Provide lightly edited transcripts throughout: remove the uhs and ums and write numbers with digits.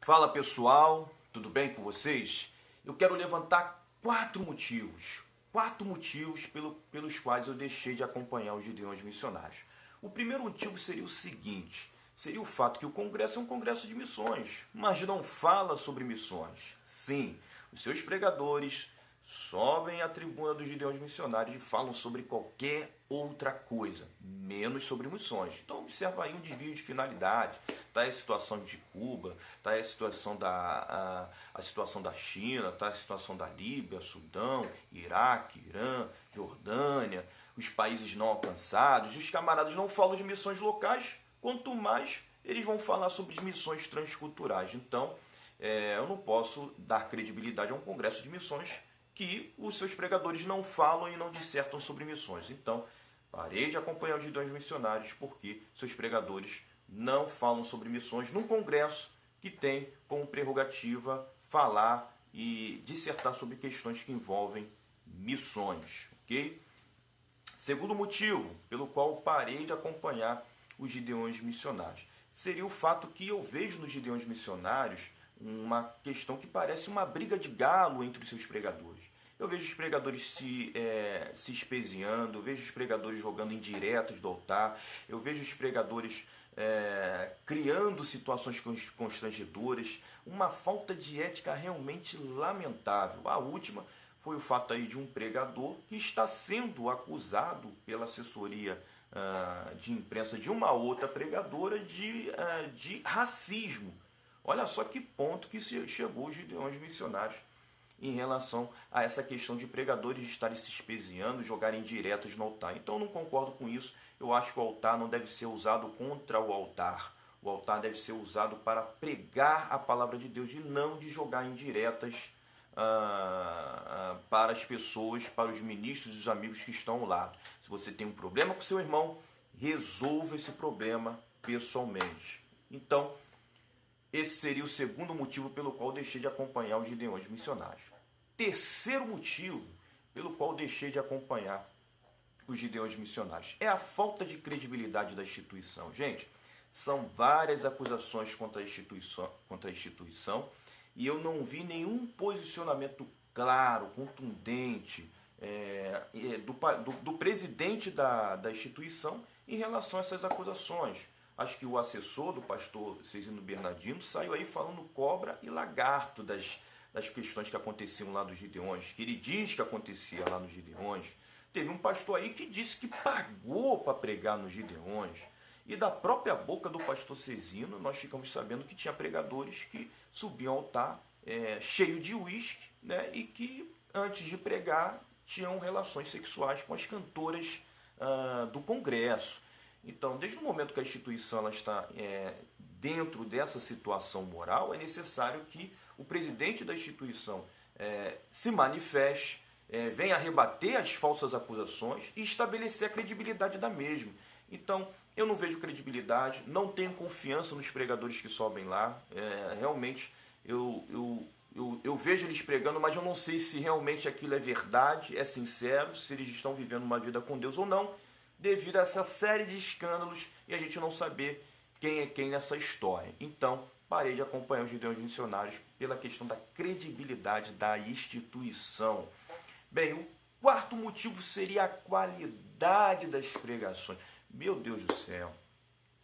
Fala pessoal, tudo bem com vocês? Eu quero levantar quatro motivos pelos quais eu deixei de acompanhar os Gideões Missionários. O primeiro motivo seria o seguinte, seria o fato que o congresso é um congresso de missões, mas não fala sobre missões. Sim, os seus pregadores sobem à tribuna dos Gideões Missionários e falam sobre qualquer outra coisa, menos sobre missões. Então observa aí um desvio de finalidade. Está aí a situação de Cuba, está aí a situação da China, está a situação da Líbia, Sudão, Iraque, Irã, Jordânia, os países não alcançados. Os camaradas não falam de missões locais, quanto mais eles vão falar sobre missões transculturais. Então, eu não posso dar credibilidade a um congresso de missões que os seus pregadores não falam e não dissertam sobre missões. Então, parei de acompanhar os Gideões Missionários porque seus pregadores não falam sobre missões num congresso que tem como prerrogativa falar e dissertar sobre questões que envolvem missões, ok? Segundo motivo pelo qual parei de acompanhar os Gideões Missionários seria o fato que eu vejo nos Gideões Missionários uma questão que parece uma briga de galo entre os seus pregadores. Eu vejo os pregadores se espeziando, eu vejo os pregadores jogando indiretas do altar, eu vejo os pregadores criando situações constrangedoras, uma falta de ética realmente lamentável. A última foi o fato aí de um pregador que está sendo acusado pela assessoria de imprensa de uma outra pregadora de racismo. Olha só que ponto que chegou os Gideões Missionários em relação a essa questão de pregadores estarem se espeziando, jogarem diretos no altar. Então eu não concordo com isso. Eu acho que o altar não deve ser usado contra o altar. O altar deve ser usado para pregar a palavra de Deus e não de jogar indiretas para as pessoas, para os ministros e os amigos que estão ao lado. Se você tem um problema com seu irmão, resolva esse problema pessoalmente. Então, esse seria o segundo motivo pelo qual deixei de acompanhar os Gideões Missionários. Terceiro motivo pelo qual deixei de acompanhar os Gideões Missionários é a falta de credibilidade da instituição. Gente, são várias acusações contra a instituição e eu não vi nenhum posicionamento claro, contundente do presidente da instituição em relação a essas acusações. Acho que o assessor do pastor Cezino Bernardino saiu aí falando cobra e lagarto das questões que aconteciam lá dos Gideões, que ele diz que acontecia lá nos Gideões. Teve um pastor aí que disse que pagou para pregar nos Gideões. E da própria boca do pastor Cezino, nós ficamos sabendo que tinha pregadores que subiam ao altar cheio de uísque, né, e que antes de pregar tinham relações sexuais com as cantoras do Congresso. Então, desde o momento que a instituição ela está dentro dessa situação moral, é necessário que o presidente da instituição se manifeste, venha rebater as falsas acusações e estabelecer a credibilidade da mesma. Então, eu não vejo credibilidade, não tenho confiança nos pregadores que sobem lá. Realmente, eu vejo eles pregando, mas eu não sei se realmente aquilo é verdade, é sincero, se eles estão vivendo uma vida com Deus ou não, devido a essa série de escândalos e a gente não saber quem é quem nessa história. Então, parei de acompanhar os Gideões Missionários pela questão da credibilidade da instituição. Bem, o quarto motivo seria a qualidade das pregações. Meu Deus do céu.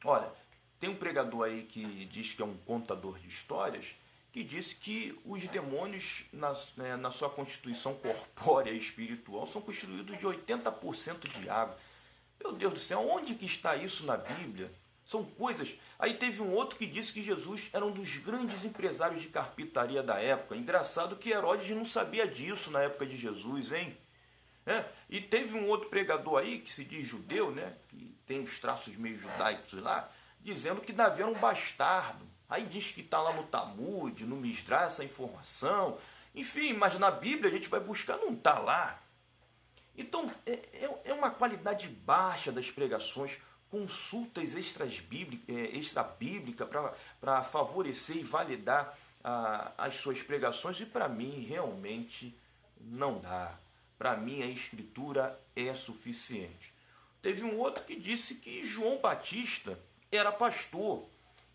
Olha, tem um pregador aí que diz que é um contador de histórias, que disse que os demônios, na sua constituição corpórea e espiritual, são constituídos de 80% de água. Meu Deus do céu, onde que está isso na Bíblia? São coisas... Aí teve um outro que disse que Jesus era um dos grandes empresários de carpintaria da época. Engraçado que Herodes não sabia disso na época de Jesus, hein? E teve um outro pregador aí, que se diz judeu, né? Que tem os traços meio judaicos lá, dizendo que Davi era um bastardo. Aí diz que está lá no Talmud, no Misdrash, essa informação. Enfim, mas na Bíblia a gente vai buscar, não está lá. Então, é uma qualidade baixa das pregações, consultas extra-bíblicas para favorecer e validar as suas pregações, e para mim realmente não dá. Para mim a escritura é suficiente. Teve um outro que disse que João Batista era pastor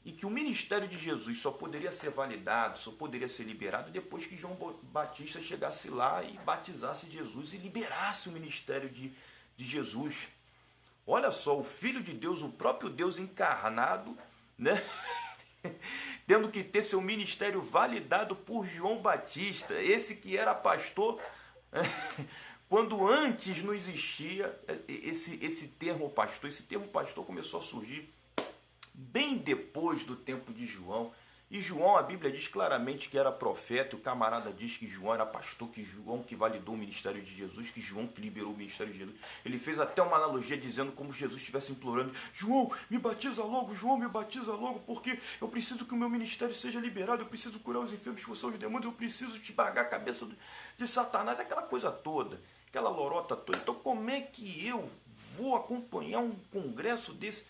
e que o ministério de Jesus só poderia ser validado, só poderia ser liberado depois que João Batista chegasse lá e batizasse Jesus e liberasse o ministério de Jesus. Olha só, o Filho de Deus, o próprio Deus encarnado, né? Tendo que ter seu ministério validado por João Batista, esse que era pastor, quando antes não existia esse termo pastor. Esse termo pastor começou a surgir bem depois do tempo de João. E João, a Bíblia diz claramente que era profeta, o camarada diz que João era pastor, que João que validou o ministério de Jesus, que João que liberou o ministério de Jesus. Ele fez até uma analogia dizendo como Jesus estivesse implorando: João, me batiza logo, João, me batiza logo, porque eu preciso que o meu ministério seja liberado, eu preciso curar os enfermos, expulsar os demônios, eu preciso te esmagar a cabeça de Satanás, aquela coisa toda, aquela lorota toda. Então como é que eu vou acompanhar um congresso desse,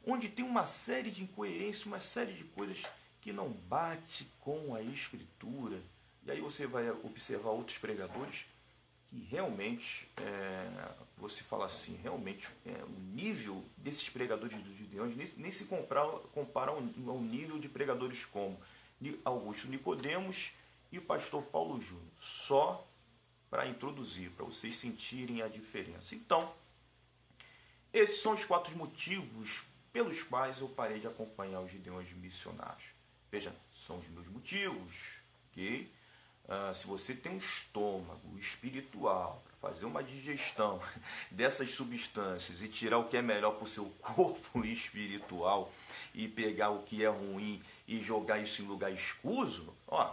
onde tem uma série de incoerências, uma série de coisas que não bate com a Escritura? E aí você vai observar outros pregadores que realmente, você fala assim, realmente o nível desses pregadores dos Gideões nem se compara ao nível de pregadores como Augusto Nicodemos e o pastor Paulo Júnior. Só para introduzir, para vocês sentirem a diferença. Então, esses são os 4 motivos pelos quais eu parei de acompanhar os Gideões missionários. Veja, são os meus motivos, ok? Se você tem um estômago espiritual para fazer uma digestão dessas substâncias e tirar o que é melhor para o seu corpo espiritual e pegar o que é ruim e jogar isso em lugar escuso, ó,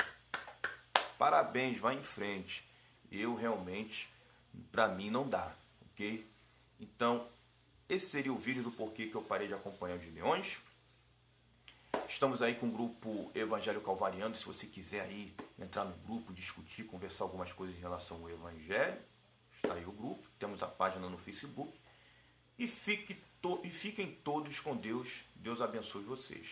parabéns, vai em frente. Eu realmente, para mim não dá, ok? Então, esse seria o vídeo do porquê que eu parei de acompanhar os Gideões. Estamos aí com o grupo Evangelho Calvariano. Se você quiser aí entrar no grupo, discutir, conversar algumas coisas em relação ao Evangelho, está aí o grupo. Temos a página no Facebook. E fiquem todos com Deus. Deus abençoe vocês.